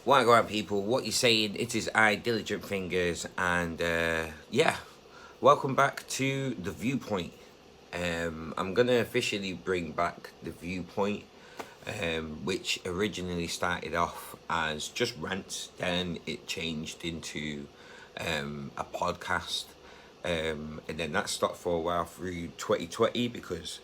Why go on, people? What you saying? It is I, Diligent Fingers, and welcome back to the Viewpoint. I'm gonna officially bring back the Viewpoint, which originally started off as just rants. Then it changed into a podcast, and then that stopped for a while through 2020 because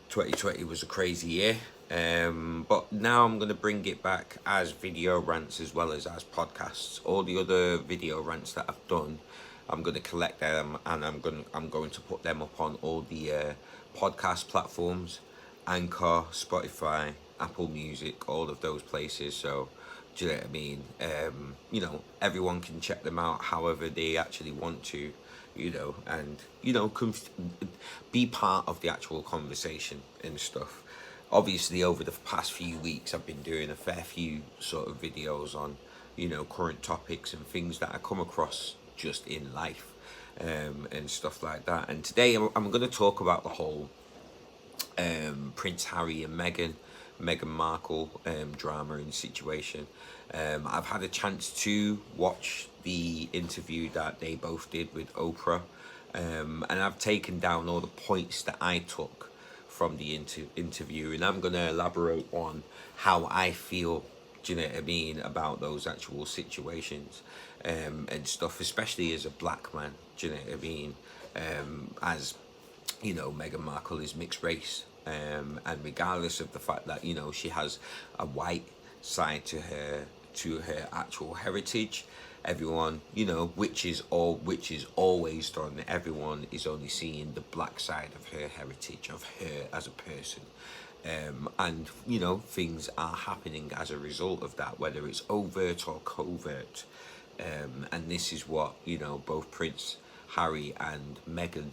2020 was a crazy year. But now I'm going to bring it back as video rants as well as podcasts. All the other video rants that I've done, I'm going to collect them and I'm going to put them up on all the podcast platforms, Anchor, Spotify, Apple Music, all of those places. So do you know what I mean? Everyone can check them out however they actually want to, and be part of the actual conversation and stuff. Obviously, over the past few weeks, I've been doing a fair few sort of videos on, current topics and things that I come across just in life, and stuff like that. And today, I'm going to talk about the whole Prince Harry and Meghan Markle drama and situation. I've had a chance to watch the interview that they both did with Oprah, and I've taken down all the points that I took from the interview, and I'm going to elaborate on how I feel, do you know what I mean, about those actual situations and stuff, especially as a black man, do you know what I mean, as Meghan Markle is mixed race, and regardless of the fact that she has a white side to her actual heritage, everyone, which is always done. Everyone is only seeing the black side of her heritage, of her as a person. And things are happening as a result of that, whether it's overt or covert. And this is what, both Prince Harry and Meghan,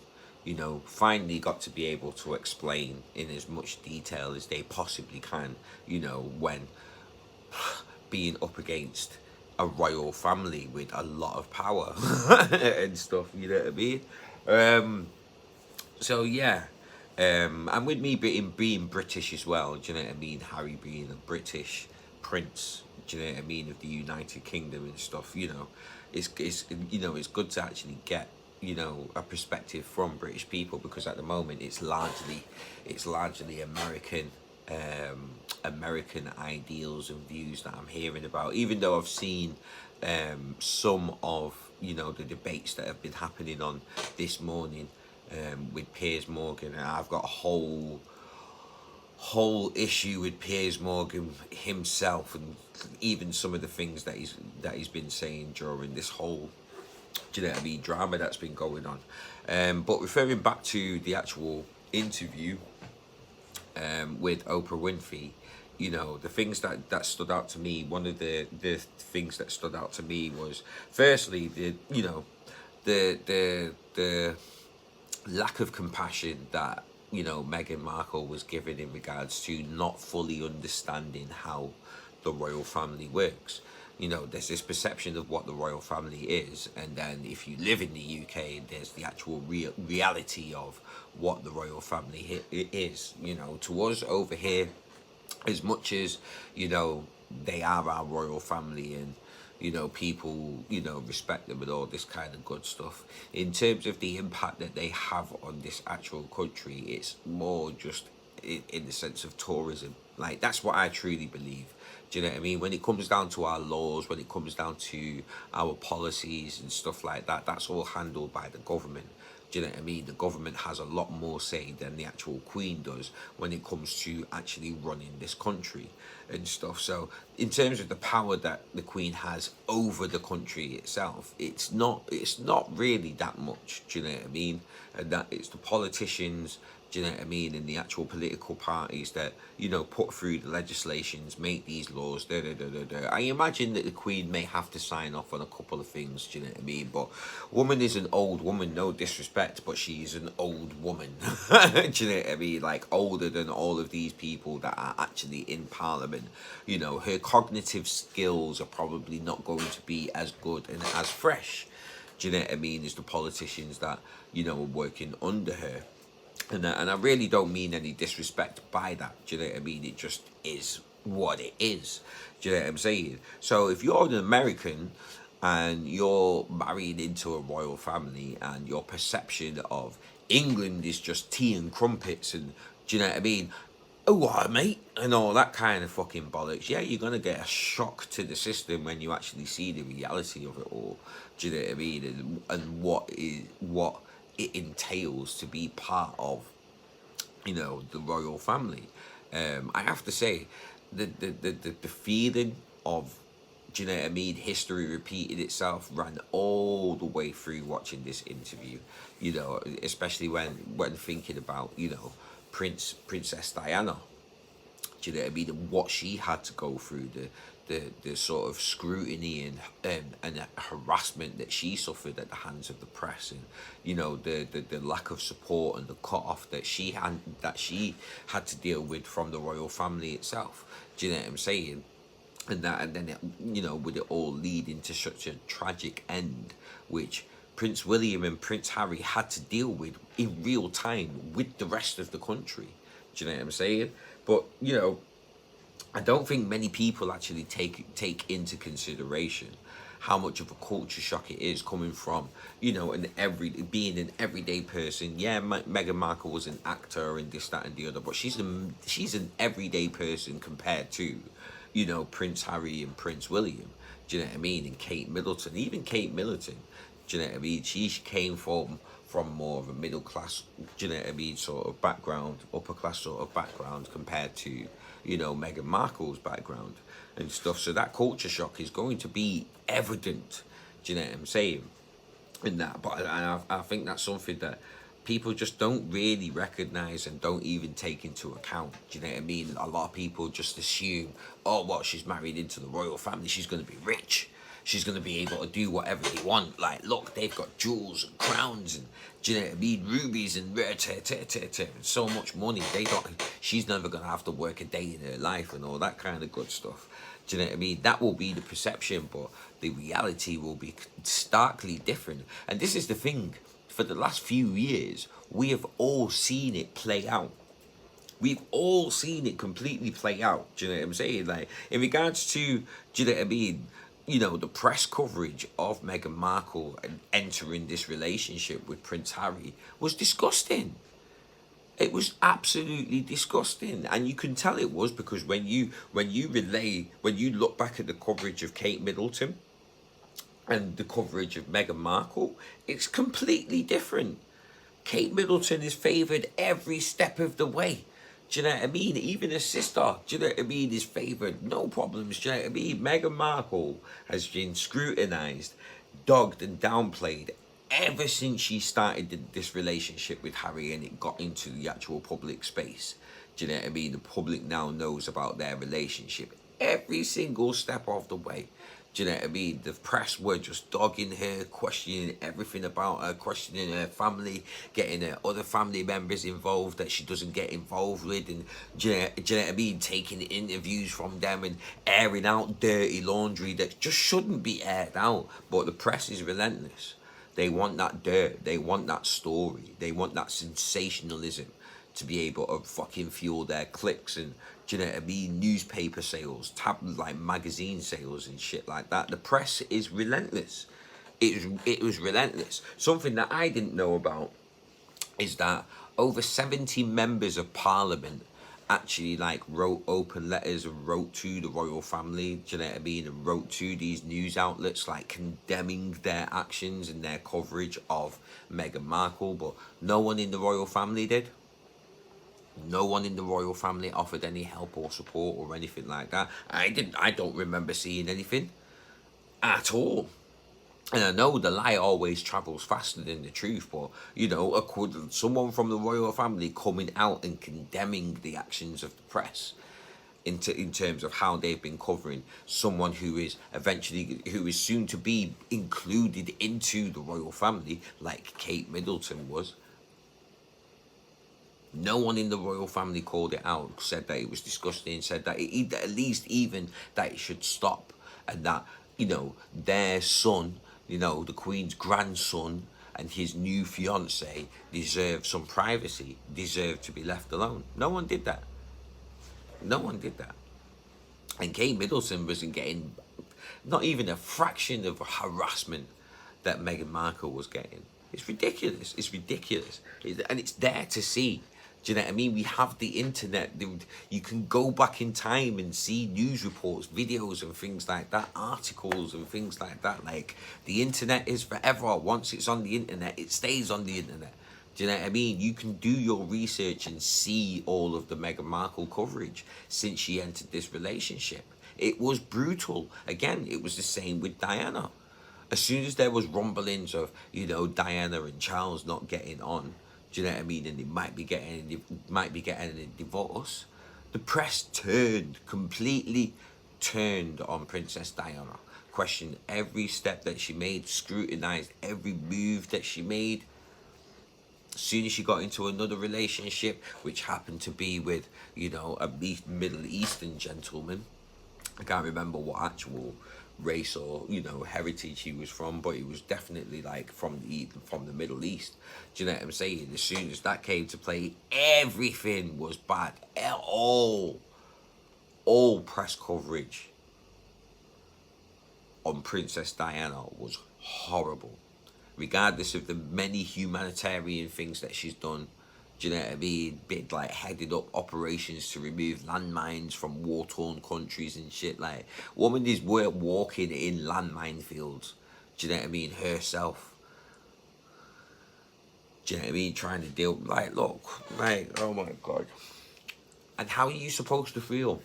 finally got to be able to explain in as much detail as they possibly can, when being up against a royal family with a lot of power and stuff, you know what I mean? So yeah, and with me being British as well, do you know what I mean? Harry being a British prince, do you know what I mean, of the United Kingdom and stuff, it's good to actually get a perspective from British people, because at the moment it's largely American ideals and views that I'm hearing about, even though I've seen some of the debates that have been happening on this morning with Piers Morgan, and I've got a whole issue with Piers Morgan himself, and even some of the things that he's been saying during this whole, do you know what I mean, drama that's been going on. But referring back to the actual interview with Oprah Winfrey, the things that stood out to me, one of the things that stood out to me was, firstly, the lack of compassion that Meghan Markle was given in regards to not fully understanding how the royal family works. There's this perception of what the royal family is, and then if you live in the UK, there's the actual reality of what the royal family is. To us over here, as much as they are our royal family, and people respect them and all this kind of good stuff, in terms of the impact that they have on this actual country, it's more just in the sense of tourism. Like, that's what I truly believe. Do you know what I mean? When it comes down to our laws, when it comes down to our policies and stuff like that, that's all handled by the government. Do you know what I mean? The government has a lot more say than the actual Queen does when it comes to actually running this country and stuff. So in terms of the power that the Queen has over the country itself, it's not really that much. Do you know what I mean? And that it's the politicians, do you know what I mean, and the actual political parties that put through the legislations, make these laws. I imagine that the Queen may have to sign off on a couple of things, do you know what I mean? But woman is an old woman, no disrespect, but she's an old woman. Do you know what I mean? Like, older than all of these people that are actually in Parliament. Her cognitive skills are probably not going to be as good and as fresh, do you know what I mean, as the politicians that are working under her. And I really don't mean any disrespect by that. Do you know what I mean? It just is what it is. Do you know what I'm saying? So if you're an American and you're married into a royal family and your perception of England is just tea and crumpets and, do you know what I mean? Oh, what, mate? And all that kind of fucking bollocks. Yeah, you're going to get a shock to the system when you actually see the reality of it all. Do you know what I mean? And what it entails to be part of, the royal family. I have to say, the feeling of, do you know what I mean, history repeated itself ran all the way through watching this interview. Especially when thinking about, Princess Diana. Do you know what I mean? And what she had to go through, the sort of scrutiny and harassment that she suffered at the hands of the press, and the lack of support and the cut off that she had to deal with from the royal family itself. Do you know what I'm saying? And then it, with it all leading to such a tragic end, which Prince William and Prince Harry had to deal with in real time with the rest of the country. Do you know what I'm saying? But I don't think many people actually take into consideration how much of a culture shock it is coming from, being an everyday person. Yeah, Meghan Markle was an actor and this, that, and the other, but she's an everyday person compared to, Prince Harry and Prince William. Do you know what I mean? And Kate Middleton, even Kate Middleton. Do you know what I mean? She came from more of a middle class, do you know what I mean, sort of background, upper class sort of background compared to, Meghan Markle's background and stuff. So that culture shock is going to be evident. Do you know what I'm saying? In that, but I think that's something that people just don't really recognize and don't even take into account. Do you know what I mean? A lot of people just assume, oh, well, she's married into the royal family, she's going to be rich. She's going to be able to do whatever they want. Like, look, they've got jewels and crowns and, do you know what I mean, rubies and so much money. She's never going to have to work a day in her life and all that kind of good stuff. Do you know what I mean? That will be the perception, but the reality will be starkly different. And this is the thing. For the last few years, we have all seen it play out. We've all seen it completely play out. Do you know what I'm saying? Like, in regards to, do you know what I mean, the press coverage of Meghan Markle entering this relationship with Prince Harry was disgusting. It was absolutely disgusting, and you can tell it was because when you look back at the coverage of Kate Middleton and the coverage of Meghan Markle, it's completely different. Kate Middleton is favoured every step of the way. Do you know what I mean? Even her sister, do you know what I mean, is favoured. No problems, do you know what I mean? Meghan Markle has been scrutinised, dogged and downplayed ever since she started this relationship with Harry and it got into the actual public space. Do you know what I mean? The public now knows about their relationship every single step of the way. Do you know what I mean? The press were just dogging her, questioning everything about her, questioning her family, getting her other family members involved that she doesn't get involved with, and do you know what I mean? Taking interviews from them and airing out dirty laundry that just shouldn't be aired out. But the press is relentless. They want that dirt. They want that story. They want that sensationalism to be able to fucking fuel their clicks and, do you know what I mean, newspaper sales, like magazine sales and shit like that. The press is relentless. It was relentless. Something that I didn't know about is that over 70 members of parliament actually wrote open letters and wrote to the royal family, do you know what I mean, and wrote to these news outlets condemning their actions and their coverage of Meghan Markle, but no one in the royal family did. No one in the royal family offered any help or support or anything like that. I don't remember seeing anything at all. And I know the lie always travels faster than the truth, but, someone from the royal family coming out and condemning the actions of the press in terms of how they've been covering someone who is soon to be included into the royal family, like Kate Middleton was. No one in the royal family called it out, said that it was disgusting, said that at least even that it should stop, and that, their son, the Queen's grandson and his new fiance deserve some privacy, deserve to be left alone. No one did that. No one did that. And Kate Middleton wasn't getting not even a fraction of harassment that Meghan Markle was getting. It's ridiculous. It's ridiculous. And it's there to see. Do you know what I mean? We have the internet. You can go back in time and see news reports, videos and things like that, articles and things like that. Like, the internet is forever. Once it's on the internet, it stays on the internet. Do you know what I mean? You can do your research and see all of the Meghan Markle coverage since she entered this relationship. It was brutal. Again, it was the same with Diana. As soon as there was rumblings of, Diana and Charles not getting on, do you know what I mean? And they might be getting a divorce. The press completely turned on Princess Diana, questioned every step that she made, scrutinized every move that she made. As soon as she got into another relationship, which happened to be with, a Middle Eastern gentleman, I can't remember what actual race or heritage he was from, but he was definitely like from the Middle East. Do you know what I'm saying? As soon as that came to play, everything was bad. All press coverage on Princess Diana was horrible, regardless of the many humanitarian things that she's done. Do you know what I mean? Bit like headed up operations to remove landmines from war-torn countries and shit. Like, woman is walking in landmine fields. Do you know what I mean? Herself. Do you know what I mean? Trying to deal. Like, look, like, oh my god. And how are you supposed to feel?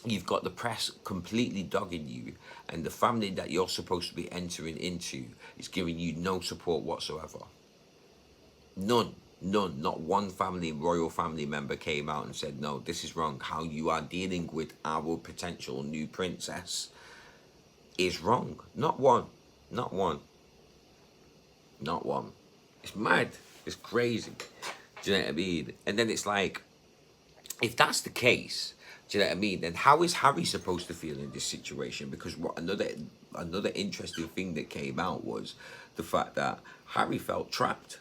You've got the press completely dogging you, and the family that you're supposed to be entering into is giving you no support whatsoever. None. Not one royal family member came out and said, no, this is wrong. How you are dealing with our potential new princess is wrong. Not one. Not one. Not one. It's mad. It's crazy. Do you know what I mean? And then it's like, if that's the case, do you know what I mean? Then how is Harry supposed to feel in this situation? Because what another interesting thing that came out was the fact that Harry felt trapped.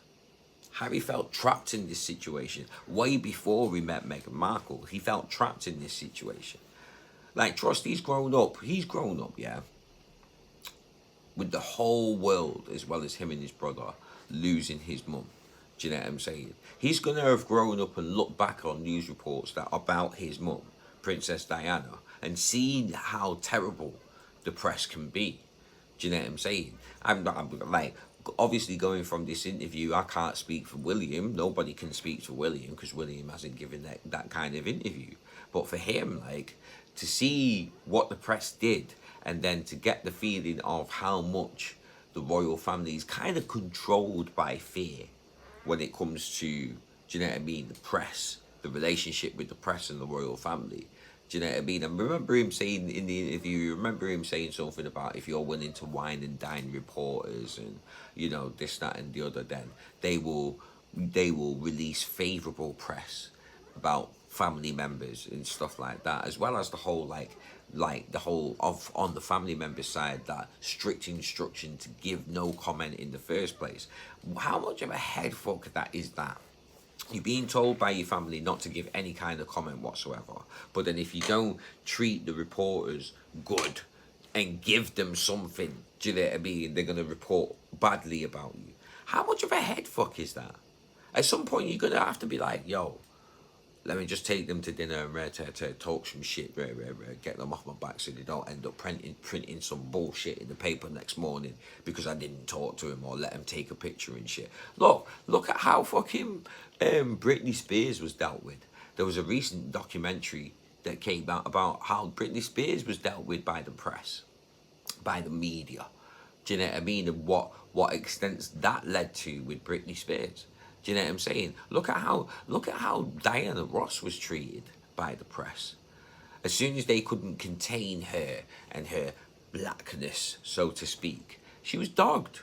Harry felt trapped in this situation way before we met Meghan Markle. He felt trapped in this situation. Like, trust, he's grown up, yeah, with the whole world, as well as him and his brother, losing his mum. Do you know what I'm saying? He's going to have grown up and looked back on news reports that about his mum, Princess Diana, and seen how terrible the press can be. Do you know what I'm saying? I'm like, obviously going from this interview, I can't speak for William. Nobody can speak for William because William hasn't given that kind of interview. But for him, like, to see what the press did and then to get the feeling of how much the royal family is kind of controlled by fear when it comes to, do you know what I mean, the press, the relationship with the press and the royal family. Do you know what I mean? And remember him saying in the interview, something about if you're willing to wine and dine reporters and, this, that and the other, then they will release favourable press about family members and stuff like that, as well as the whole the whole of on the family member side, that strict instruction to give no comment in the first place. How much of a head fuck that is that? You're being told by your family not to give any kind of comment whatsoever, but then if you don't treat the reporters good and give them something, do you know what I mean, they're going to report badly about you. How much of a head fuck is that? At some point you're going to have to be like, yo, let me just take them to dinner and to talk some shit, get them off my back so they don't end up printing some bullshit in the paper next morning because I didn't talk to him or let him take a picture and shit. Look at how fucking Britney Spears was dealt with. There was a recent documentary that came out about how Britney Spears was dealt with by the press, by the media. Do you know what I mean? And what extents that led to with Britney Spears. Do you know what I'm saying? Look at how Diana Ross was treated by the press. As soon as they couldn't contain her and her blackness, so to speak, she was dogged.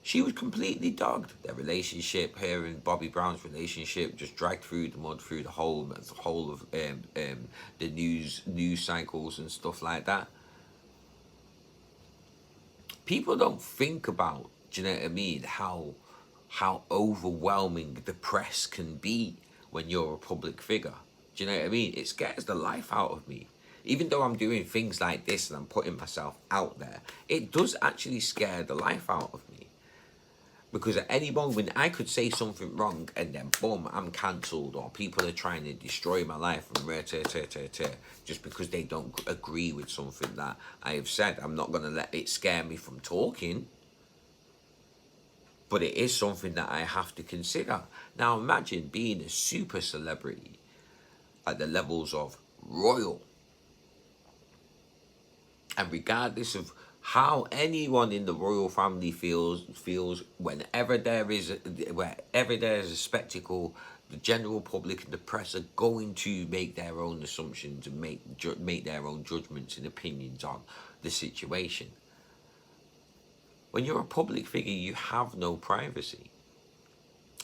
She was completely dogged. Their relationship, her and Bobby Brown's relationship, just dragged through the mud through the whole of the news cycles and stuff like that. People don't think about, do you know what I mean, how overwhelming the press can be when you're a public figure. Do you know what I mean? It scares the life out of me. Even though I'm doing things like this and I'm putting myself out there, it does actually scare the life out of me. Because at any moment I could say something wrong and then boom, I'm cancelled, or people are trying to destroy my life just because they don't agree with something that I have said. I'm not going to let it scare me from talking. But it is something that I have to consider. Now imagine being a super celebrity at the levels of royal. And regardless of how anyone in the royal family feels whenever there's a spectacle, the general public and the press are going to make their own assumptions and make their own judgments and opinions on the situation. When you're a public figure, you have no privacy.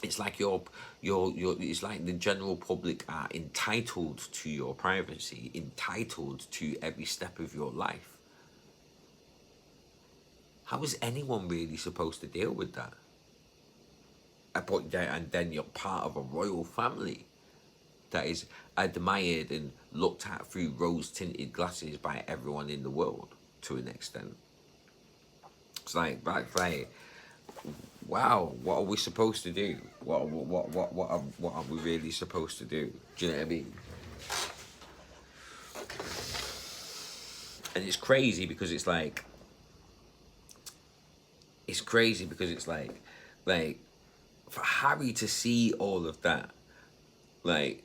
It's like it's like the general public are entitled to your privacy, entitled to every step of your life. How is anyone really supposed to deal with that? And then you're part of a royal family that is admired and looked at through rose-tinted glasses by everyone in the world to an extent. It's like, wow, what are we supposed to do? What are we really supposed to do? Do you know what I mean? And it's crazy because it's like, for Harry to see all of that, like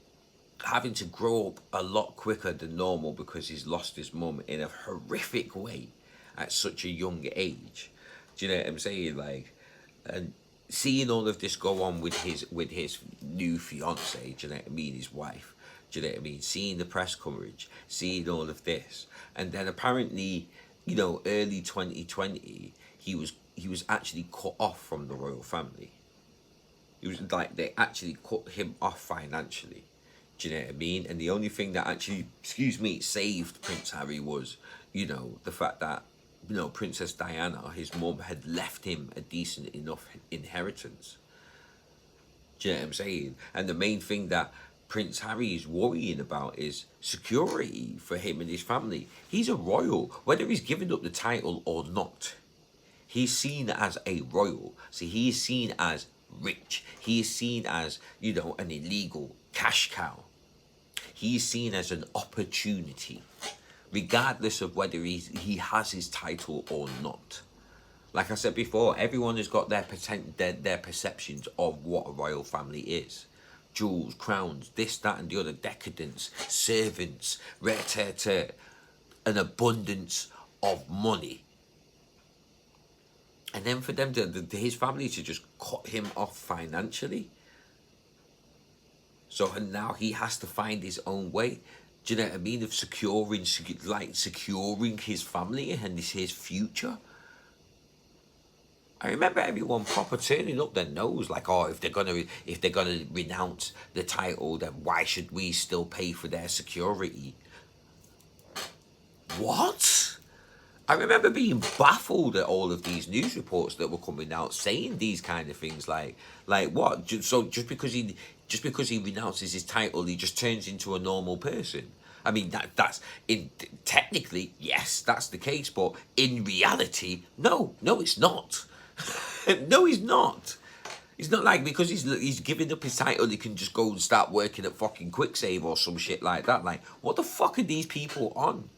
having to grow up a lot quicker than normal because he's lost his mum in a horrific way at such a young age. Do you know what I'm saying? Like, and seeing all of this go on with his new fiance, do you know what I mean, his wife, do you know what I mean? Seeing the press coverage, seeing all of this, and then apparently, early 2020, he was actually cut off from the royal family. It was like they actually cut him off financially. Do you know what I mean? And the only thing that actually, saved Prince Harry was, the fact that, Princess Diana, his mum, had left him a decent enough inheritance. Do you know what I'm saying? And the main thing that Prince Harry is worrying about is security for him and his family. He's a royal, whether he's given up the title or not. He's seen as a royal. So he is seen as rich. He is seen as, an illegal cash cow. He is seen as an opportunity, regardless of whether he has his title or not. Like I said before, everyone has got their perceptions of what a royal family is. Jewels, crowns, this, that, and the other, decadence, servants, an abundance of money. And then for them, his family to just cut him off financially. So and now he has to find his own way. Do you know what I mean? Of securing his family and his future. I remember everyone proper turning up their nose, like, oh, if they're gonna renounce the title, then why should we still pay for their security? What? I remember being baffled at all of these news reports that were coming out saying these kind of things, like what? So just because he renounces his title, he just turns into a normal person. I mean, that's technically, yes, that's the case, but in reality, no, it's not. No, he's not. It's not like because he's giving up his title, he can just go and start working at fucking Quicksave or some shit like that. Like, what the fuck are these people on?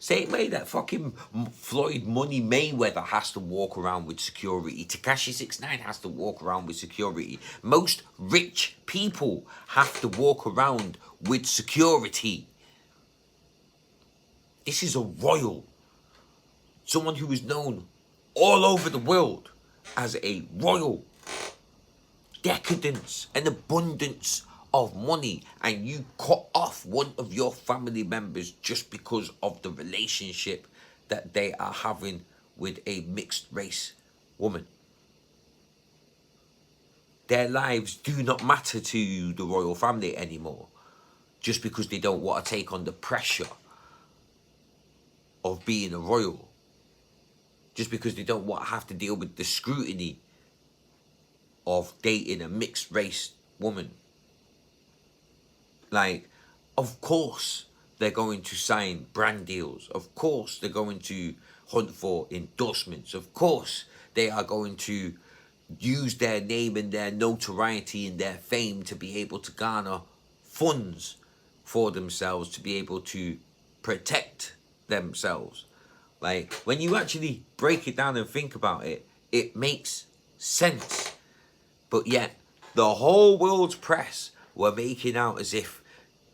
Same way that fucking Floyd Money Mayweather has to walk around with security. Tekashi 69 has to walk around with security. Most rich people have to walk around with security. This is a royal. Someone who is known all over the world as a royal. Decadence and abundance of money, and you cut off one of your family members just because of the relationship that they are having with a mixed race woman. Their lives do not matter to the royal family anymore just because they don't want to take on the pressure of being a royal, just because they don't want to have to deal with the scrutiny of dating a mixed race woman. Like, of course they're going to sign brand deals. Of course they're going to hunt for endorsements. Of course they are going to use their name and their notoriety and their fame to be able to garner funds for themselves, to be able to protect themselves. Like, when you actually break it down and think about it, it makes sense. But yet, the whole world's press were making out as if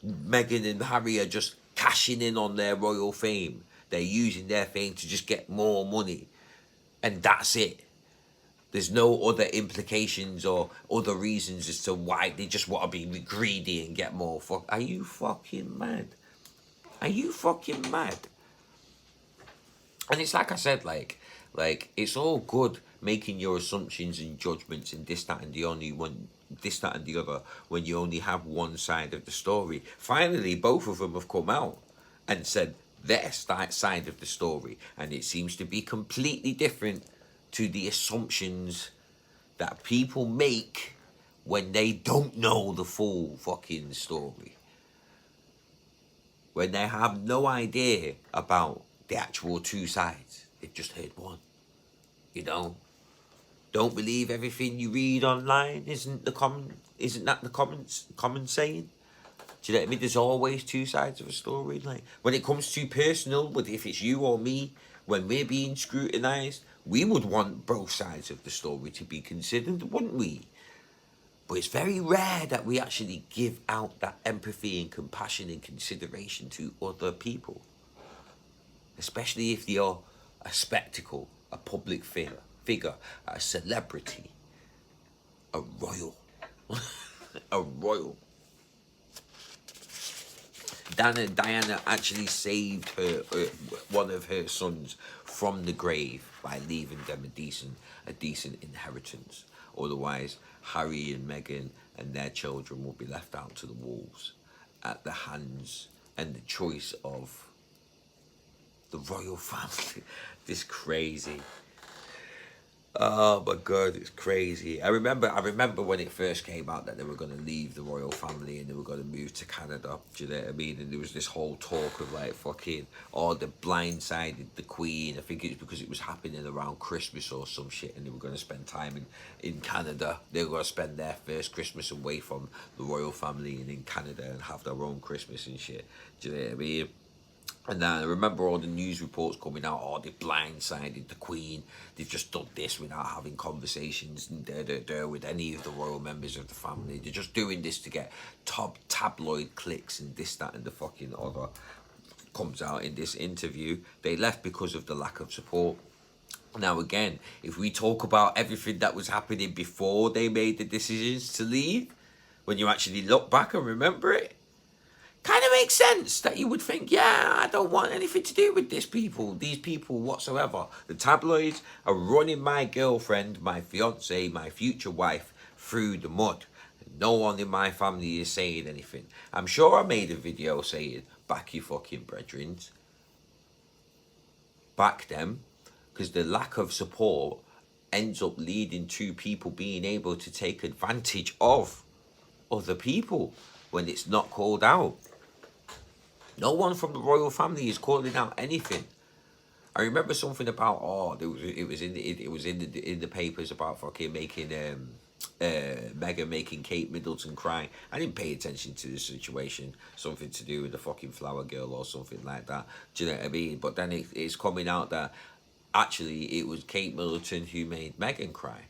Meghan and Harry are just cashing in on their royal fame. They're using their fame to just get more money. And that's it. There's no other implications or other reasons as to why they just want to be greedy and get more. Are you fucking mad? Are you fucking mad? And it's like I said, like it's all good making your assumptions and judgments and this, that, and the only one, this, that, and the other when you only have one side of the story. Finally, both of them have come out and said their side of the story, and it seems to be completely different to the assumptions that people make when they don't know the full fucking story. When they have no idea about the actual two sides. They've just heard one. You know? Don't believe everything you read online. Isn't that the common saying? Do you know what I mean? There's always two sides of a story. Like, when it comes to personal, but if it's you or me, when we're being scrutinised, we would want both sides of the story to be considered, wouldn't we? But it's very rare that we actually give out that empathy and compassion and consideration to other people. Especially if you're a spectacle, a public figure, a celebrity, a royal. A royal. Diana actually saved one of her sons from the grave by leaving them a decent inheritance. Otherwise, Harry and Meghan and their children will be left out to the wolves at the hands and the choice of the royal family. This crazy. Oh my god, it's crazy. I remember when it first came out that they were going to leave the royal family and they were going to move to Canada. Do you know what I mean? And there was this whole talk of like fucking, they blindsided the Queen. I think it's because it was happening around Christmas or some shit, and they were going to spend time in Canada. They were going to spend their first Christmas away from the royal family and in Canada and have their own Christmas and shit. Do you know what I mean? And then I remember all the news reports coming out, they blindsided the Queen. They've just done this without having conversations with any of the royal members of the family. They're just doing this to get top tabloid clicks and this, that, and the fucking other. Comes out in this interview. They left because of the lack of support. Now again, if we talk about everything that was happening before they made the decisions to leave, when you actually look back and remember it, kind of makes sense that you would think, yeah, I don't want anything to do with these people whatsoever. The tabloids are running my girlfriend, my fiance, my future wife through the mud. No one in my family is saying anything. I'm sure I made a video saying, back you fucking brethrens. Back them. Because the lack of support ends up leading to people being able to take advantage of other people when it's not called out. No one from the royal family is calling out anything. I remember something about it was in the papers about fucking making Meghan making Kate Middleton cry. I didn't pay attention to the situation. Something to do with the fucking flower girl or something like that. Do you know what I mean? But then it's coming out that actually it was Kate Middleton who made Meghan cry.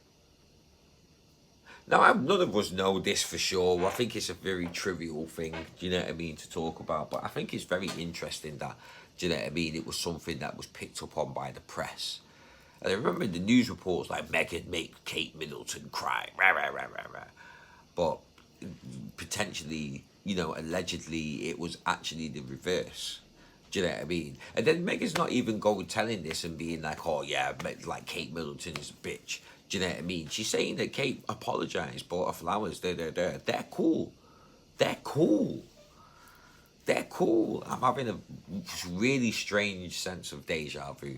Now, none of us know this for sure. I think it's a very trivial thing, do you know what I mean, to talk about. But I think it's very interesting that, do you know what I mean, it was something that was picked up on by the press. And I remember the news reports like, Meghan made Kate Middleton cry. Rah, rah, rah, rah, rah. But potentially, allegedly, it was actually the reverse. Do you know what I mean? And then Meghan's not even going telling this and being like, oh yeah, like Kate Middleton is a bitch. Do you know what I mean? She's saying that Kate apologised, bought her flowers, They're cool. They're cool. They're cool. I'm having a really strange sense of deja vu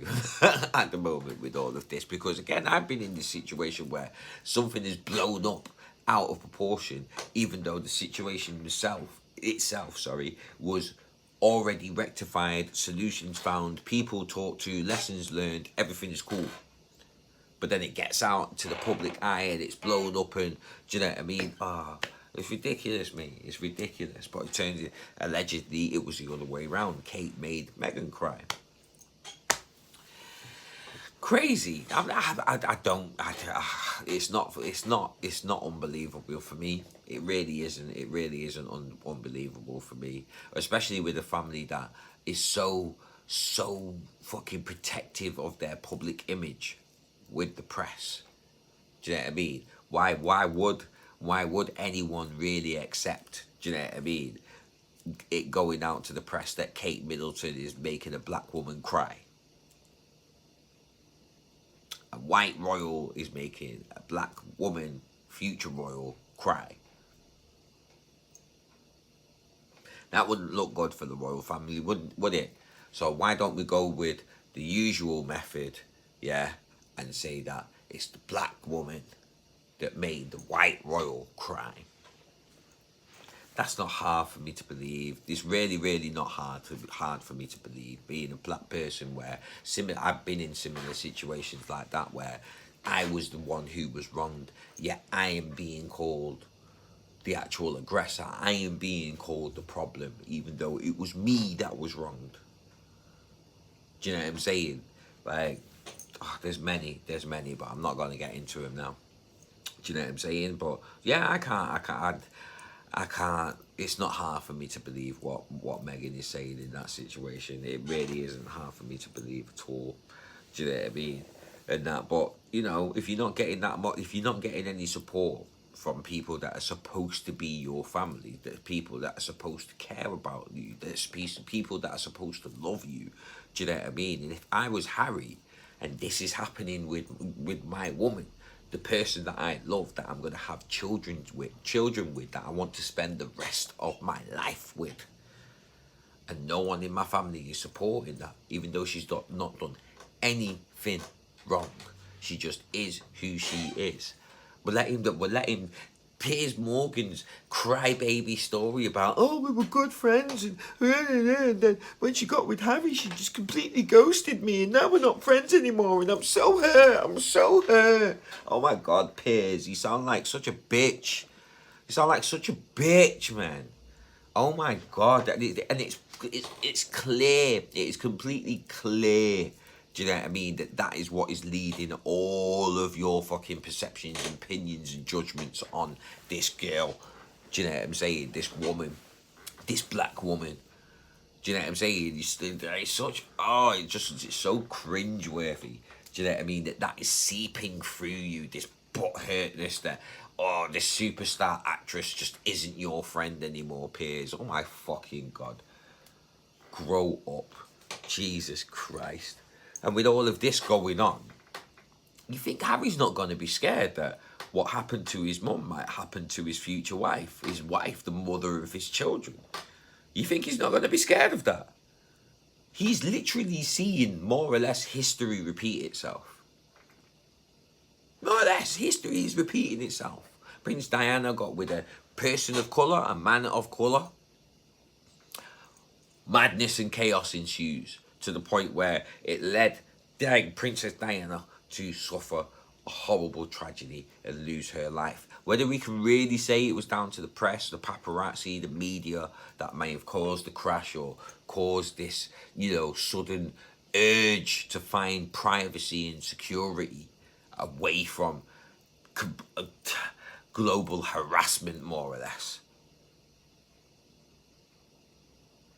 at the moment with all of this. Because again, I've been in this situation where something is blown up out of proportion, even though the situation itself itself, sorry, was already rectified, solutions found, people talked to, lessons learned, everything is cool. But then it gets out to the public eye and it's blown up, and do you know what I mean? It's ridiculous, mate. It's ridiculous. But it turns out, allegedly, it was the other way around. Kate made Meghan cry. Crazy. It's not unbelievable for me. It really isn't. It really isn't unbelievable for me, especially with a family that is so fucking protective of their public image with the press. Do you know what I mean? Why would anyone really accept, do you know what I mean, it going out to the press that Kate Middleton is making a black woman cry? A white royal is making a black woman, future royal, cry. That wouldn't look good for the royal family, would it? So why don't we go with the usual method, yeah, and say that it's the black woman that made the white royal cry? That's not hard for me to believe. It's really not hard for me to believe. Being a black person, where I've been in similar situations like that, where I was the one who was wronged, yet I am being called the actual aggressor. I am being called the problem, even though it was me that was wronged. Do you know what I'm saying? Like, there's many, but I'm not going to get into them now. Do you know what I'm saying? But yeah, I can't. It's not hard for me to believe what Meghan is saying in that situation. It really isn't hard for me to believe at all. Do you know what I mean? And that, but you know, if you're not getting any support from people that are supposed to be your family, the people that are supposed to care about you, there's people that are supposed to love you. Do you know what I mean? And if I was Harry, and this is happening with my woman, the person that I love, that I'm going to have children with, that I want to spend the rest of my life with, and no one in my family is supporting that, even though she's not done anything wrong. She just is who she is. We're letting Piers Morgan's crybaby story about, oh, we were good friends, and then when she got with Harry, she just completely ghosted me, and now we're not friends anymore, and I'm so hurt. Oh my God, Piers, you sound like such a bitch. Man. Oh my God, and it's clear. It is completely clear. Do you know what I mean? That is what is leading all of your fucking perceptions and opinions and judgments on this girl. Do you know what I'm saying? This woman, this black woman. Do you know what I'm saying? It's so cringeworthy. Do you know what I mean? That is seeping through you. This butthurtness that, oh, this superstar actress just isn't your friend anymore, Piers. Oh my fucking God. Grow up. Jesus Christ. And with all of this going on, you think Harry's not going to be scared that what happened to his mum might happen to his future wife, the mother of his children? You think he's not going to be scared of that? He's literally seeing more or less history repeat itself. More or less, history is repeating itself. Prince Diana got with a person of colour, a man of colour. Madness and chaos ensues, to the point where it led Princess Diana to suffer a horrible tragedy and lose her life. Whether we can really say it was down to the press, the paparazzi, the media that may have caused the crash, or caused this, sudden urge to find privacy and security away from global harassment, more or less.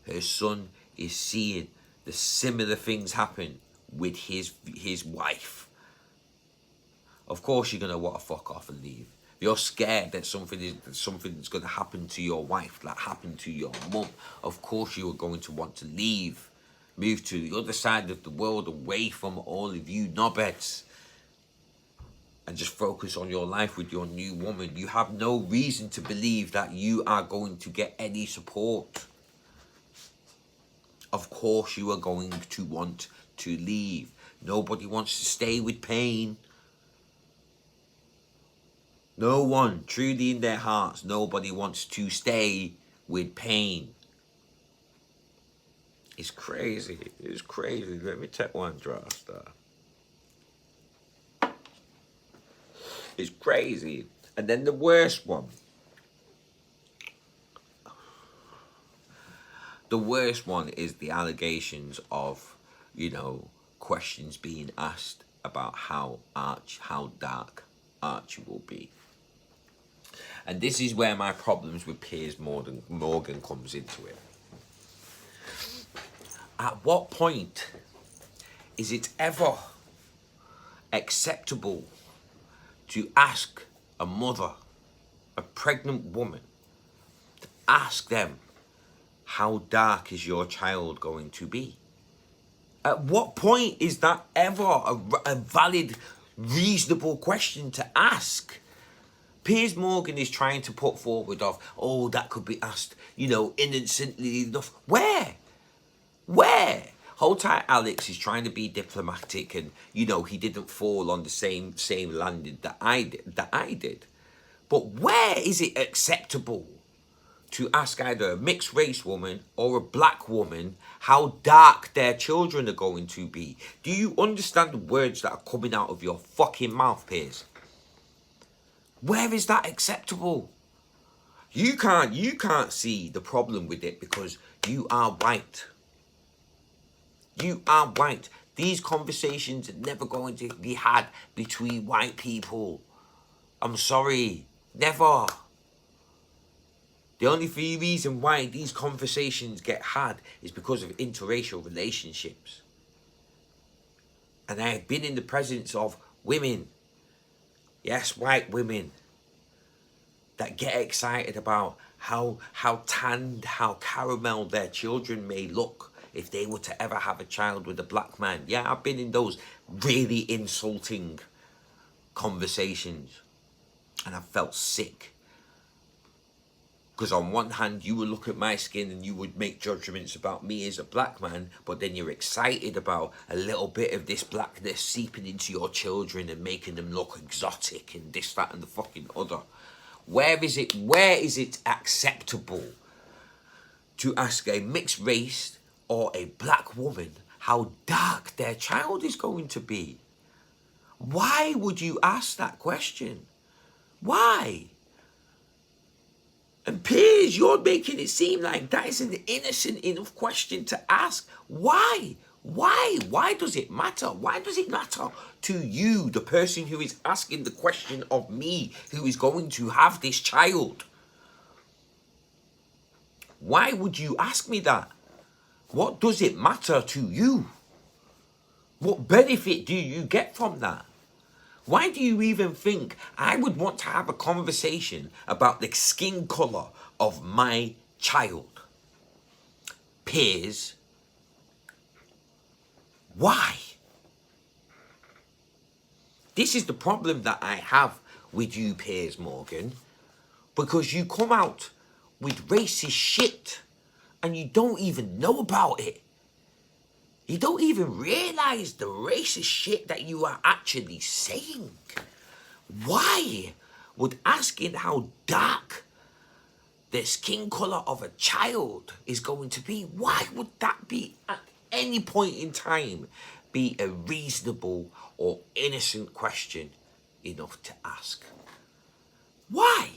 Her son is seeing the similar things happen with his wife. Of course you're going to want to fuck off and leave. You're scared that something's going to happen to your wife, like happened to your mum. Of course you are going to want to leave. Move to the other side of the world, away from all of you knobheads. And just focus on your life with your new woman. You have no reason to believe that you are going to get any support. Of course you are going to want to leave. Nobody wants to stay with pain. No one, truly in their hearts, nobody wants to stay with pain. It's crazy. It's crazy. Let me take one draft there. It's crazy. And then the worst one. The worst one is the allegations of, questions being asked about how dark Archie will be. And this is where my problems with Piers Morgan comes into it. At what point is it ever acceptable to ask a mother, a pregnant woman, to ask them, how dark is your child going to be? At what point is that ever a valid, reasonable question to ask? Piers Morgan is trying to put forward that could be asked, innocently enough. Where? Hold tight, Alex is trying to be diplomatic, and he didn't fall on the same landing that I did. But where is it acceptable to ask either a mixed race woman or a black woman how dark their children are going to be? Do you understand the words that are coming out of your fucking mouth, Piers? Where is that acceptable? You can't see the problem with it because you are white. You are white. These conversations are never going to be had between white people. I'm sorry. Never. The only reason why these conversations get had is because of interracial relationships. And I have been in the presence of women, yes, white women, that get excited about how tanned, how caramel their children may look if they were to ever have a child with a black man. Yeah, I've been in those really insulting conversations, and I felt sick. Because on one hand, you would look at my skin and you would make judgments about me as a black man, but then you're excited about a little bit of this blackness seeping into your children and making them look exotic and this, that, and the fucking other. Where is it acceptable to ask a mixed race or a black woman how dark their child is going to be? Why would you ask that question? Why? And Piers, you're making it seem like that is an innocent enough question to ask. Why? Why does it matter? Why does it matter to you, the person who is asking the question of me, who is going to have this child? Why would you ask me that? What does it matter to you? What benefit do you get from that? Why do you even think I would want to have a conversation about the skin colour of my child? Piers, why? This is the problem that I have with you, Piers Morgan, because you come out with racist shit and you don't even know about it. You don't even realise the racist shit that you are actually saying. Why would asking how dark the skin colour of a child is going to be, why would that be at any point in time be a reasonable or innocent question enough to ask? Why?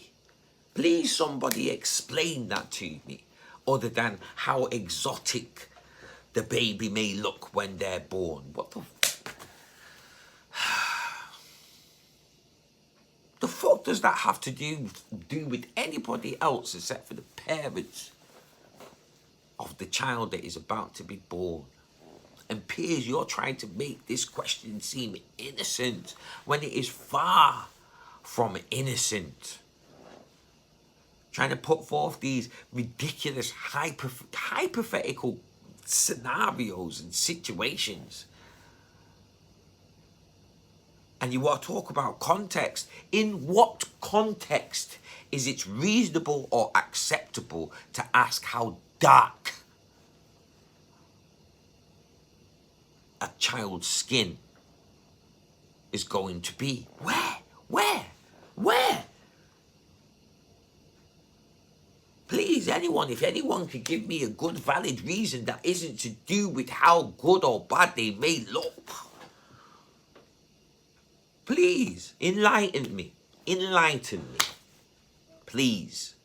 Please somebody explain that to me, other than how exotic the baby may look when they're born. What the fuck does that have to do with anybody else except for the parents of the child that is about to be born? And Piers, you're trying to make this question seem innocent when it is far from innocent. Trying to put forth these ridiculous hypothetical scenarios and situations. And you want to talk about context. In what context is it reasonable or acceptable to ask how dark a child's skin is going to be? Where? Please, if anyone could give me a good, valid reason that isn't to do with how good or bad they may look, please, enlighten me. Enlighten me. Please.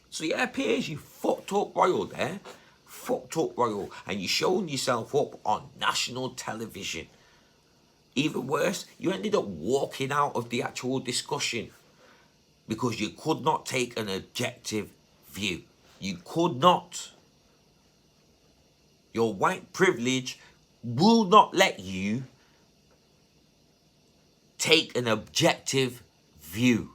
So yeah, Piers, you fucked up royal there. Fucked up royal. And you're showing yourself up on national television. Even worse, you ended up walking out of the actual discussion because you could not take an objective view. You could not. Your white privilege will not let you take an objective view.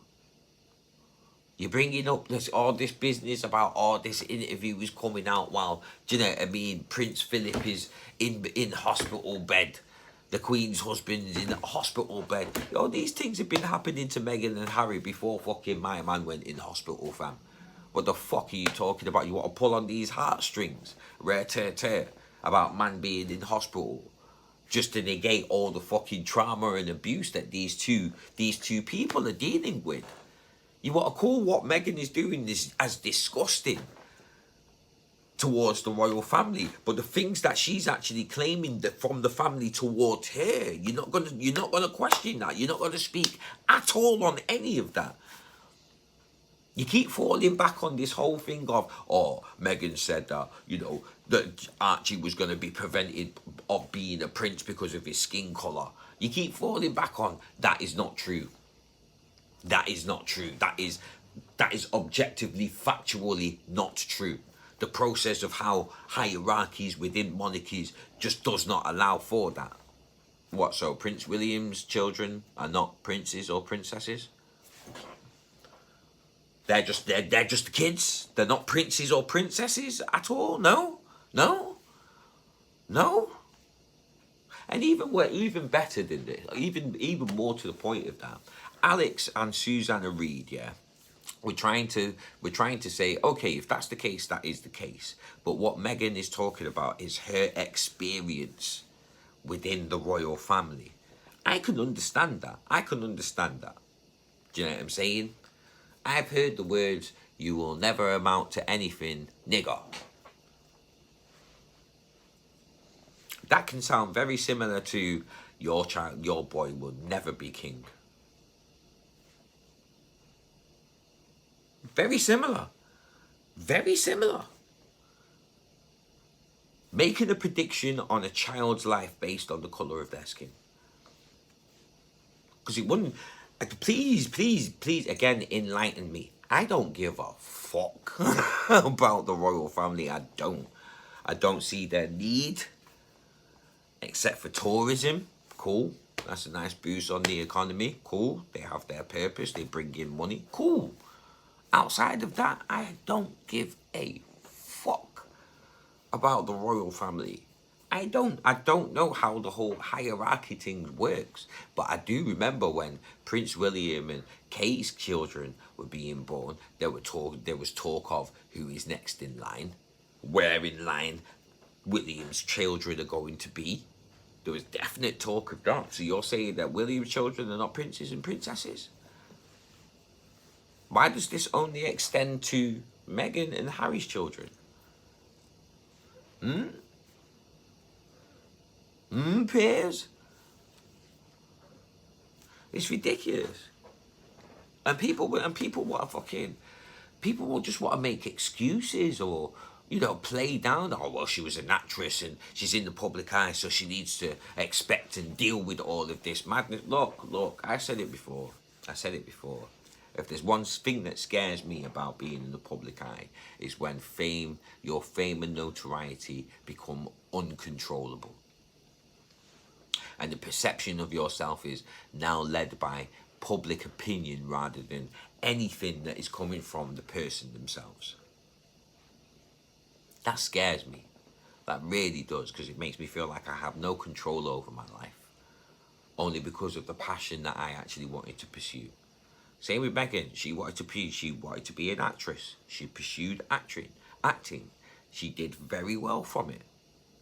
You're bringing up all this business about this interview is coming out while, do you know what I mean, Prince Philip is in hospital bed. The Queen's husband is in a hospital bed. These things have been happening to Meghan and Harry before fucking my man went in hospital, fam. What the fuck are you talking about? You want to pull on these heartstrings, about man being in hospital, just to negate all the fucking trauma and abuse that these two people are dealing with. You want to call what Meghan is doing as disgusting towards the royal family, but the things that she's actually claiming that from the family towards her, you're not gonna question that. You're not gonna speak at all on any of that. You keep falling back on this whole thing of, Meghan said that, that Archie was going to be prevented of being a prince because of his skin colour. You keep falling back on, that is not true. That is not true. That is objectively, factually not true. The process of how hierarchies within monarchies just does not allow for that. What, so Prince William's children are not princes or princesses? They're just kids. They're not princes or princesses at all. No. And even better than this, even more to the point of that, Alex and Susanna Reid, yeah, we're trying to say, okay, if that's the case, that is the case. But what Meghan is talking about is her experience within the royal family. I can understand that. Do you know what I'm saying? I've heard the words, you will never amount to anything, nigger. That can sound very similar to your boy will never be king. Very similar. Making a prediction on a child's life based on the colour of their skin. Because it wouldn't... Please, again, enlighten me. I don't give a fuck about the royal family. I don't see their need, except for tourism. Cool. That's a nice boost on the economy. Cool. They have their purpose. They bring in money. Cool. Outside of that, I don't give a fuck about the royal family. I don't know how the whole hierarchy thing works, but I do remember when Prince William and Kate's children were being born, there was talk of who is next in line, where in line William's children are going to be. There was definite talk of that. So you're saying that William's children are not princes and princesses? Why does this only extend to Meghan and Harry's children? Piers? It's ridiculous. And people will just want to make excuses or, play down. Oh, well, she was an actress and she's in the public eye, so she needs to expect and deal with all of this madness. Look, I said it before. If there's one thing that scares me about being in the public eye, is when your fame and notoriety become uncontrollable. And the perception of yourself is now led by public opinion rather than anything that is coming from the person themselves. That scares me. That really does, because it makes me feel like I have no control over my life. Only because of the passion that I actually wanted to pursue. Same with Meghan. She wanted to be an actress. She pursued acting. She did very well from it.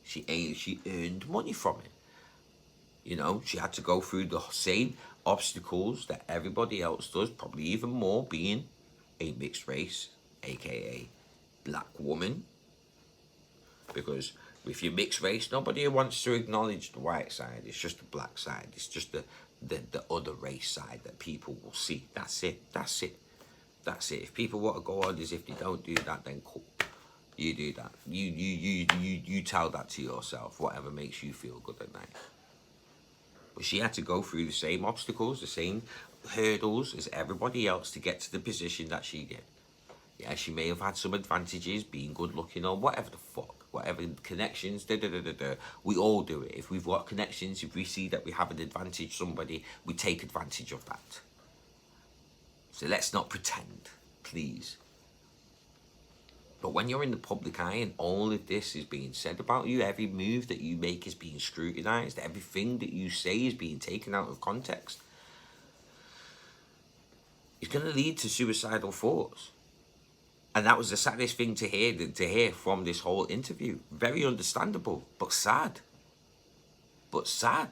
She earned money from it. She had to go through the same obstacles that everybody else does, probably even more, being a mixed race aka black woman, because if you're mixed race, nobody wants to acknowledge the white side. It's just the black side. It's just the other race side that people will see. That's it. That's it. That's it. If people want to go on as if they don't do that, then cool. You do that. You tell that to yourself. Whatever makes you feel good at night. But she had to go through the same obstacles, the same hurdles as everybody else to get to the position that she did. Yeah, she may have had some advantages, being good looking or whatever the fuck. Whatever connections, we all do it. If we've got connections, if we see that we have an advantage somebody, we take advantage of that. So let's not pretend, please. But when you're in the public eye and all of this is being said about you, every move that you make is being scrutinized, everything that you say is being taken out of context, it's going to lead to suicidal thoughts. And that was the saddest thing to hear from this whole interview. Very understandable, but sad. But sad.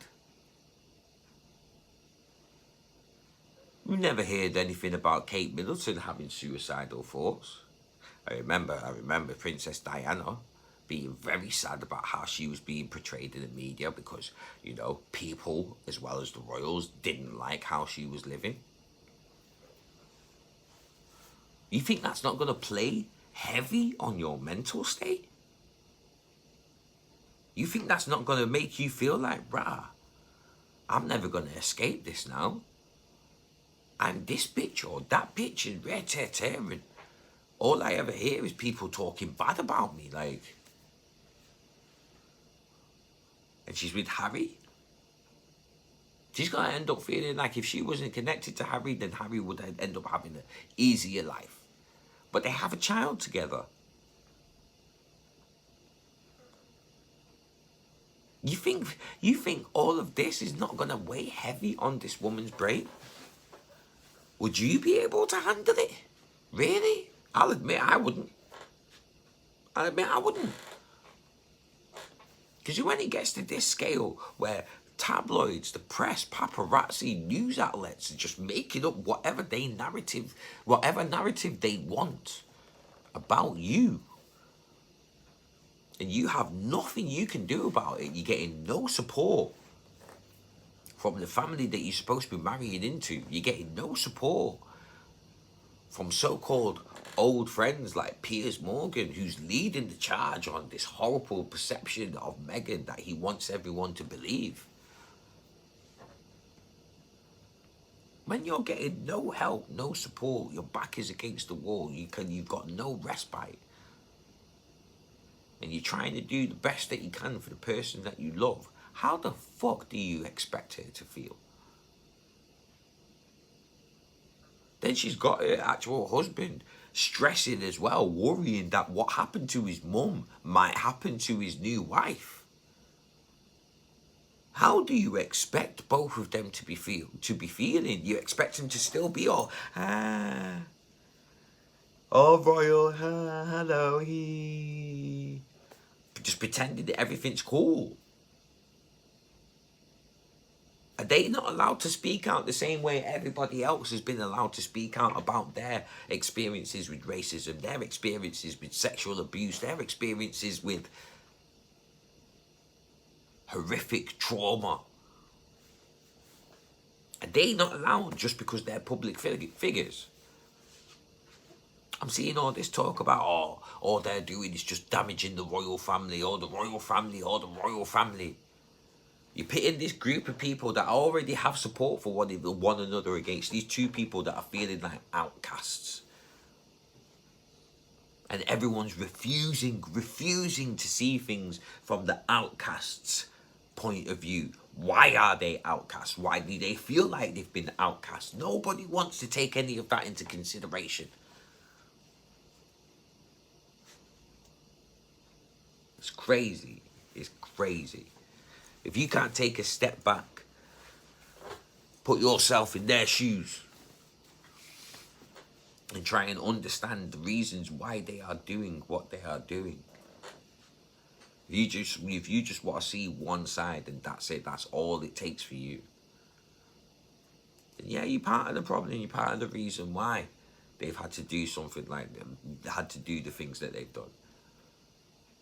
We never heard anything about Kate Middleton having suicidal thoughts. I remember Princess Diana being very sad about how she was being portrayed in the media because, you know, people as well as the royals didn't like how she was living. You think that's not going to play heavy on your mental state? You think that's not going to make you feel like, rah, I'm never going to escape this now. And this bitch or that bitch is red tearing. All I ever hear is people talking bad about me, like. And she's with Harry. She's going to end up feeling like if she wasn't connected to Harry, then Harry would end up having an easier life. But they have a child together. You think all of this is not going to weigh heavy on this woman's brain? Would you be able to handle it? Really? I'll admit I wouldn't. Because when it gets to this scale where tabloids, the press, paparazzi, news outlets are just making up whatever narrative they want about you, and you have nothing you can do about it. You're getting no support from the family that you're supposed to be marrying into. You're getting no support from so-called old friends like Piers Morgan, who's leading the charge on this horrible perception of Meghan that he wants everyone to believe. When you're getting no help, no support, your back is against the wall, you've got no respite, and you're trying to do the best that you can for the person that you love, how the fuck do you expect her to feel? Then she's got her actual husband stressing as well, worrying that what happened to his mum might happen to his new wife. How do you expect both of them to be feeling? You expect them to still be all, royal, hello, he. Just pretending that everything's cool. Are they not allowed to speak out the same way everybody else has been allowed to speak out about their experiences with racism, their experiences with sexual abuse, their experiences with horrific trauma? Are they not allowed just because they're public figures? I'm seeing all this talk about, all they're doing is just damaging the royal family, or the royal family, or the royal family. You're pitting this group of people that already have support for one another against these two people that are feeling like outcasts. And everyone's refusing to see things from the outcasts' point of view. Why are they outcasts? Why do they feel like they've been outcasts? Nobody wants to take any of that into consideration. It's crazy. It's crazy. If you can't take a step back, put yourself in their shoes and try and understand the reasons why they are doing what they are doing. If you just want to see one side and that's it, that's all it takes for you. And yeah, you're part of the problem, you're part of the reason why. they've had to do something like them, had to do the things that they've done.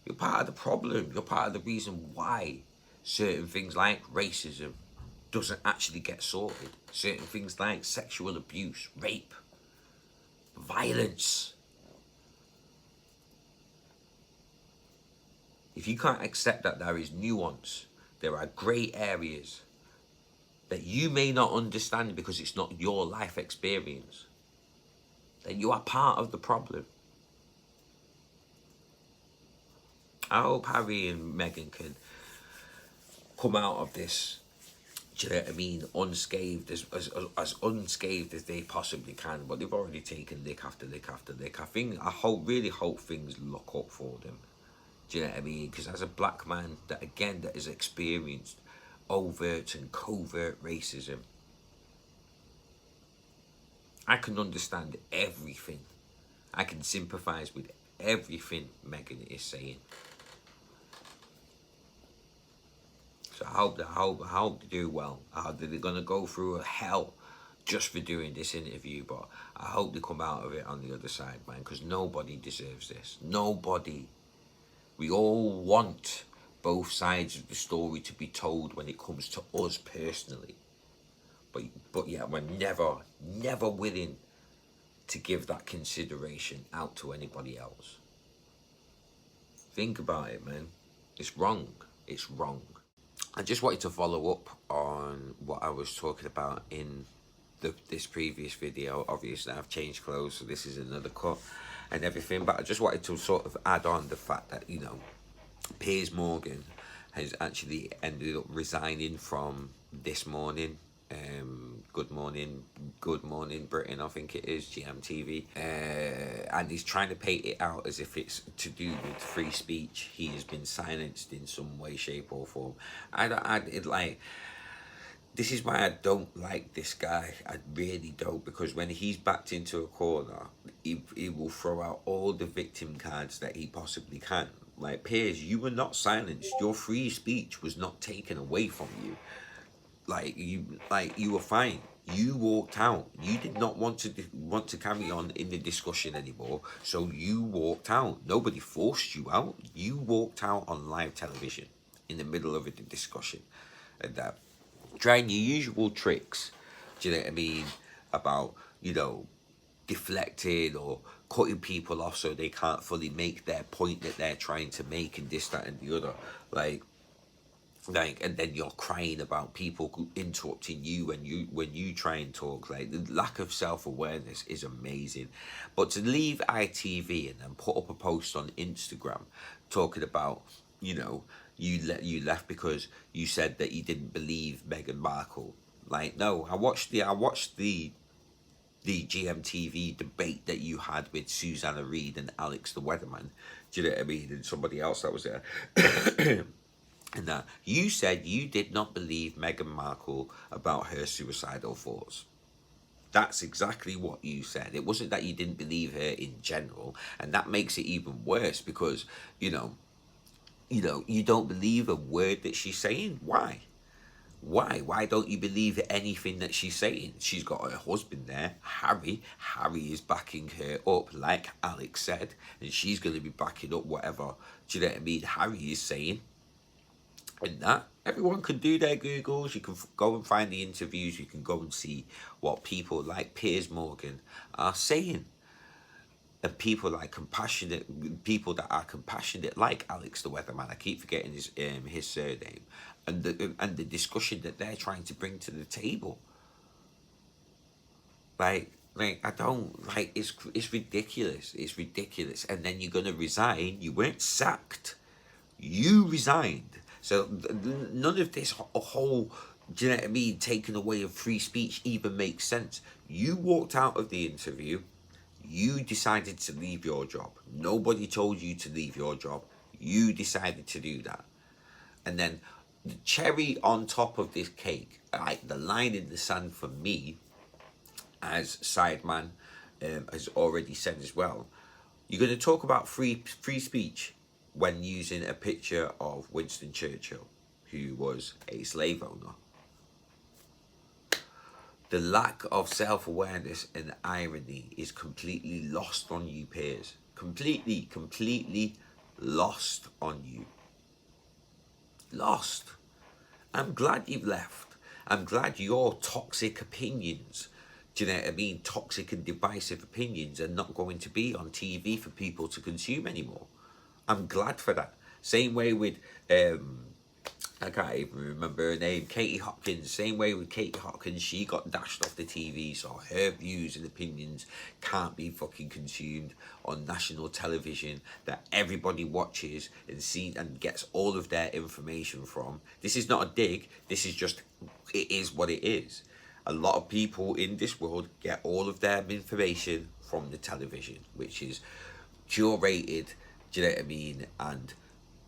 You're part of the problem. You're part of the reason why certain things like racism doesn't actually get sorted. Certain things like sexual abuse, rape, violence. If you can't accept that there is nuance, there are grey areas that you may not understand because it's not your life experience, then you are part of the problem. I hope Harry and Meghan can come out of this, do you know what I mean, unscathed, as unscathed as they possibly can. But they've already taken lick after lick after lick. Really hope things look up for them. Do you know what I mean? Because as a black man that has experienced overt and covert racism, I can understand everything. I can sympathise with everything Meghan is saying. So I hope they do well. I hope that they're gonna go through a hell just for doing this interview, but I hope they come out of it on the other side, man. Because nobody deserves this. Nobody. We all want both sides of the story to be told when it comes to us personally. But yeah, we're never willing to give that consideration out to anybody else. Think about it, man. It's wrong. It's wrong. I just wanted to follow up on what I was talking about in this previous video. Obviously, I've changed clothes, so this is another cut and everything. But I just wanted to sort of add on the fact that, you know, Piers Morgan has actually ended up resigning from This Morning. Good morning Britain, I think it is, GMTV, and he's trying to paint it out as if it's to do with free speech. He has been silenced in some way, shape or form. This is why I don't like this guy. I really don't, because when he's backed into a corner, he will throw out all the victim cards that he possibly can. Like, Piers, you were not silenced. Your free speech was not taken away from you. You were fine. You walked out. You did not want to carry on in the discussion anymore, so you walked out. Nobody forced you out. You walked out on live television in the middle of a discussion, and that trying your usual tricks. Do you know what I mean? About, you know, deflecting or cutting people off so they can't fully make their point that they're trying to make, and this, that, and the other. And then you're crying about people interrupting you when you try and talk. Like, the lack of self-awareness is amazing. But to leave ITV and then put up a post on Instagram talking about, you know, you left because you said that you didn't believe Meghan Markle. Like, no, I watched the GMTV debate that you had with Susanna Reid and Alex the Weatherman. Do you know what I mean? And somebody else that was there. And you said you did not believe Meghan Markle about her suicidal thoughts. That's exactly what you said. It wasn't that you didn't believe her in general, and that makes it even worse because, you don't believe a word that she's saying. Why? Why don't you believe anything that she's saying? She's got her husband there, Harry. Harry is backing her up, like Alex said, and she's going to be backing up whatever, do you know what I mean, Harry is saying. And that, everyone can do their Googles. You can go and find the interviews. You can go and see what people like Piers Morgan are saying. And people that are compassionate, like Alex the Weatherman. I keep forgetting his surname. And the discussion that they're trying to bring to the table. Like I don't like. It's ridiculous. It's ridiculous. And then you're gonna resign. You weren't sacked. You resigned. So none of this whole, do you know what I mean, taking away of free speech even makes sense. You walked out of the interview. You decided to leave your job. Nobody told you to leave your job. You decided to do that. And then the cherry on top of this cake, like the line in the sand for me, as Sideman has already said as well, you're going to talk about free speech when using a picture of Winston Churchill, who was a slave owner. The lack of self-awareness and irony is completely lost on you, Piers. Completely lost on you. Lost. I'm glad you've left. I'm glad your toxic opinions, do you know what I mean? Toxic and divisive opinions are not going to be on TV for people to consume anymore. I'm glad for that. Same way with, I can't even remember her name, Katie Hopkins. Same way with Katie Hopkins, she got dashed off the TV, so her views and opinions can't be fucking consumed on national television that everybody watches and sees and gets all of their information from. This is not a dig, this is just, it is what it is. A lot of people in this world get all of their information from the television, which is curated, do you know what I mean, and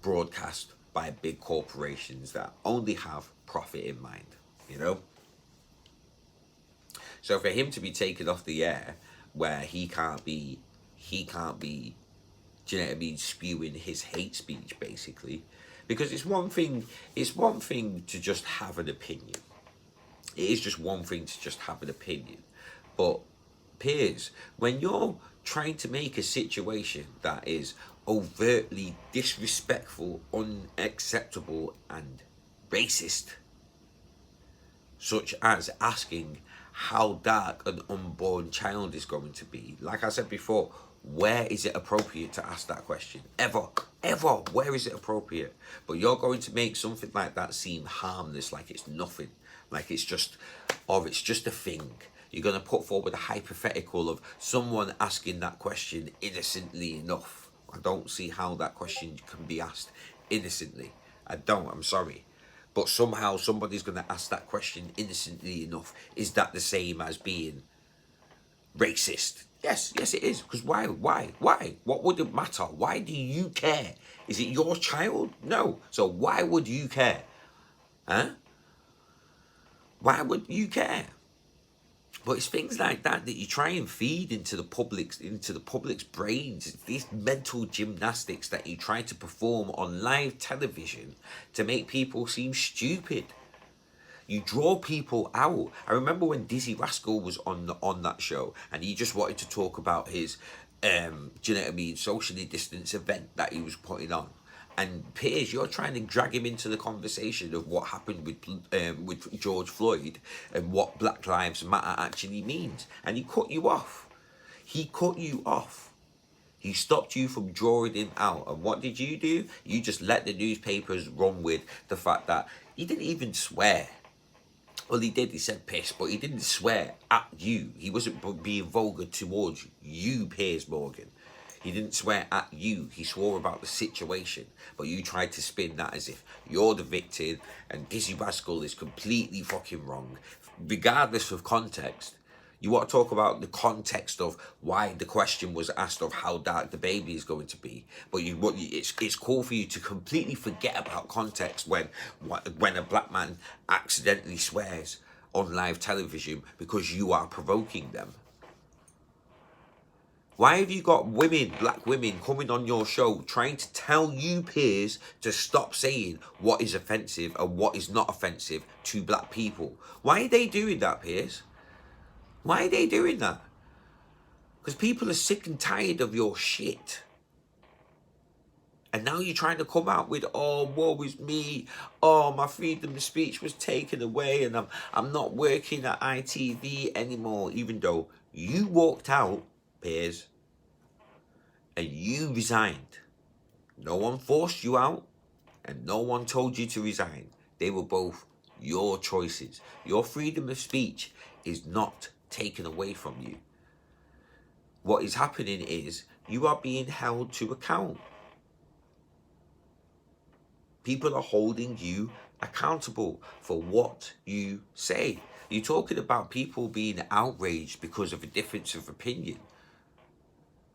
broadcast by big corporations that only have profit in mind, you know? So for him to be taken off the air where he can't be, do you know what I mean, spewing his hate speech basically, because it's one thing to just have an opinion. It is just one thing to just have an opinion. But Piers, when you're trying to make a situation that is overtly disrespectful, unacceptable, and racist, such as asking how dark an unborn child is going to be, like I said before, where is it appropriate to ask that question? Ever, where is it appropriate? But you're going to make something like that seem harmless, like it's nothing, like it's just, or it's just a thing. You're going to put forward a hypothetical of someone asking that question innocently enough. I don't see how that question can be asked innocently. I don't, I'm sorry. But somehow somebody's going to ask that question innocently enough. Is that the same as being racist? Yes it is. Because why? What would it matter? Why do you care? Is it your child? No. So why would you care? Huh? Why would you care? But it's things like that you try and feed into the public's brains. It's these mental gymnastics that you try to perform on live television to make people seem stupid. You draw people out. I remember when Dizzy Rascal was on that show, and he just wanted to talk about his, do you know what I mean, socially distanced event that he was putting on. And Piers, you're trying to drag him into the conversation of what happened with George Floyd and what Black Lives Matter actually means. And he cut you off. He stopped you from drawing him out. And what did you do? You just let the newspapers run with the fact that he didn't even swear. Well, he did. He said piss, but he didn't swear at you. He wasn't being vulgar towards you, Piers Morgan. He didn't swear at you. He swore about the situation. But you tried to spin that as if you're the victim and Dizzy Rascal is completely fucking wrong. Regardless of context, you want to talk about the context of why the question was asked of how dark the baby is going to be. But it's cool for you to completely forget about context when a black man accidentally swears on live television because you are provoking them. Why have you got black women coming on your show trying to tell you, Piers, to stop saying what is offensive and what is not offensive to black people? Why are they doing that, Piers? Why are they doing that? Because people are sick and tired of your shit. And now you're trying to come out with, oh, woe is me. Oh, my freedom of speech was taken away and I'm not working at ITV anymore. Even though you walked out, Piers, and you resigned. No one forced you out and no one told you to resign. They were both your choices. Your freedom of speech is not taken away from you. What is happening is you are being held to account. People are holding you accountable for what you say. You're talking about people being outraged because of a difference of opinion.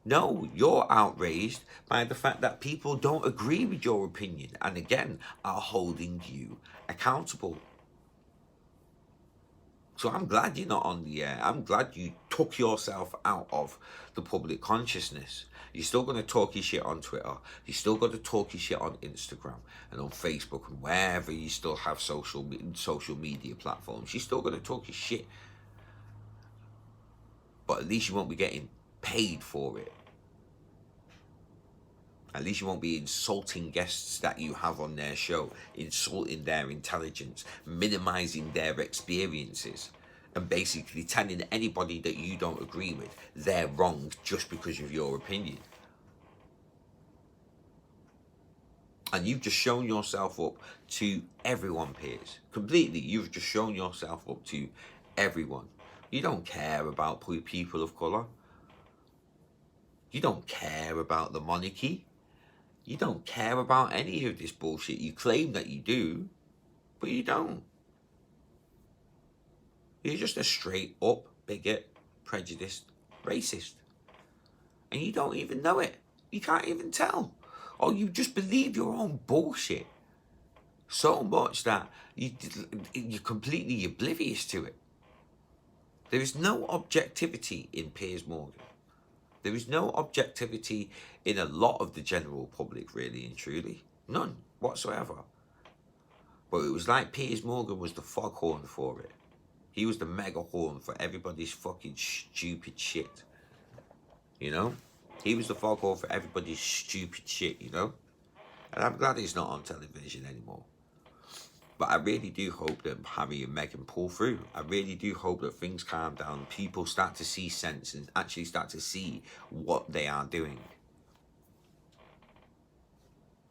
No, you're outraged by the fact that people don't agree with your opinion and again are holding you accountable. So I'm glad you're not on the air. I'm glad you took yourself out of the public consciousness. You're still going to talk your shit on Twitter. You're still going to talk your shit on Instagram and on Facebook and wherever you still have social media platforms. You're still going to talk your shit. but at least you won't be getting paid for it. At least you won't be insulting guests that you have on their show, insulting their intelligence, minimizing their experiences, and basically telling anybody that you don't agree with they're wrong just because of your opinion. And you've just shown yourself up to everyone, Piers. Completely, you've just shown yourself up to everyone. You don't care about people of colour. You don't care about the monarchy. You don't care about any of this bullshit. You claim that you do, but you don't. You're just a straight up bigot, prejudiced, racist. And you don't even know it. You can't even tell. Or you just believe your own bullshit so much that you're completely oblivious to it. There is no objectivity in Piers Morgan. There is no objectivity in a lot of the general public, really and truly. None whatsoever. But it was like Piers Morgan was the foghorn for it. He was the megaphone for everybody's fucking stupid shit. You know? He was the foghorn for everybody's stupid shit, you know? And I'm glad he's not on television anymore. But I really do hope that Harry and Meghan pull through. I really do hope that things calm down. People start to see sense and actually start to see what they are doing.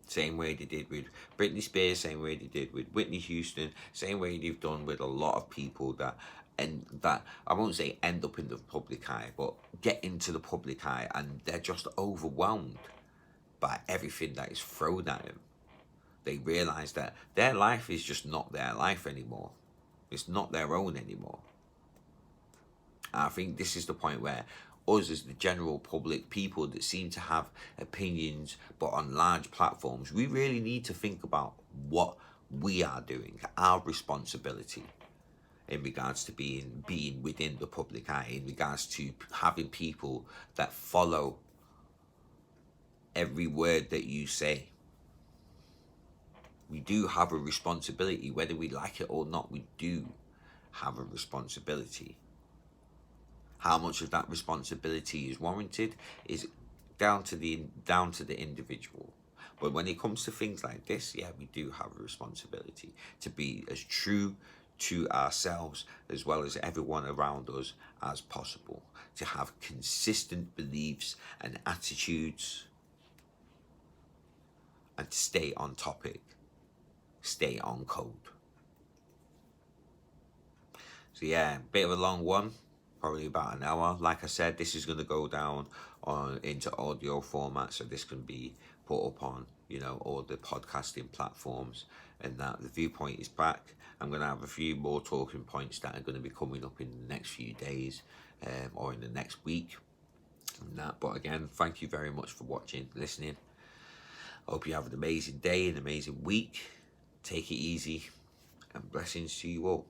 Same way they did with Britney Spears, same way they did with Whitney Houston, same way they've done with a lot of people that I won't say end up in the public eye, but get into the public eye, and they're just overwhelmed by everything that is thrown at them. They realise that their life is just not their life anymore. It's not their own anymore. And I think this is the point where us as the general public, people that seem to have opinions but on large platforms, we really need to think about what we are doing, our responsibility in regards to being within the public eye, in regards to having people that follow every word that you say. We do have a responsibility, whether we like it or not. We do have a responsibility. How much of that responsibility is warranted is down to the individual. But when it comes to things like this, yeah, we do have a responsibility to be as true to ourselves as well as everyone around us as possible, to have consistent beliefs and attitudes, and to stay on topic. Stay on code. So yeah, bit of a long one, probably about an hour. Like I said, this is going to go down into audio format, so this can be put up on, you know, all the podcasting platforms. And that the Viewpoint is back. I'm going to have a few more talking points that are going to be coming up in the next few days, or in the next week. And that, but again, thank you very much for watching, listening. Hope you have an amazing day, an amazing week. Take it easy, and blessings to you all.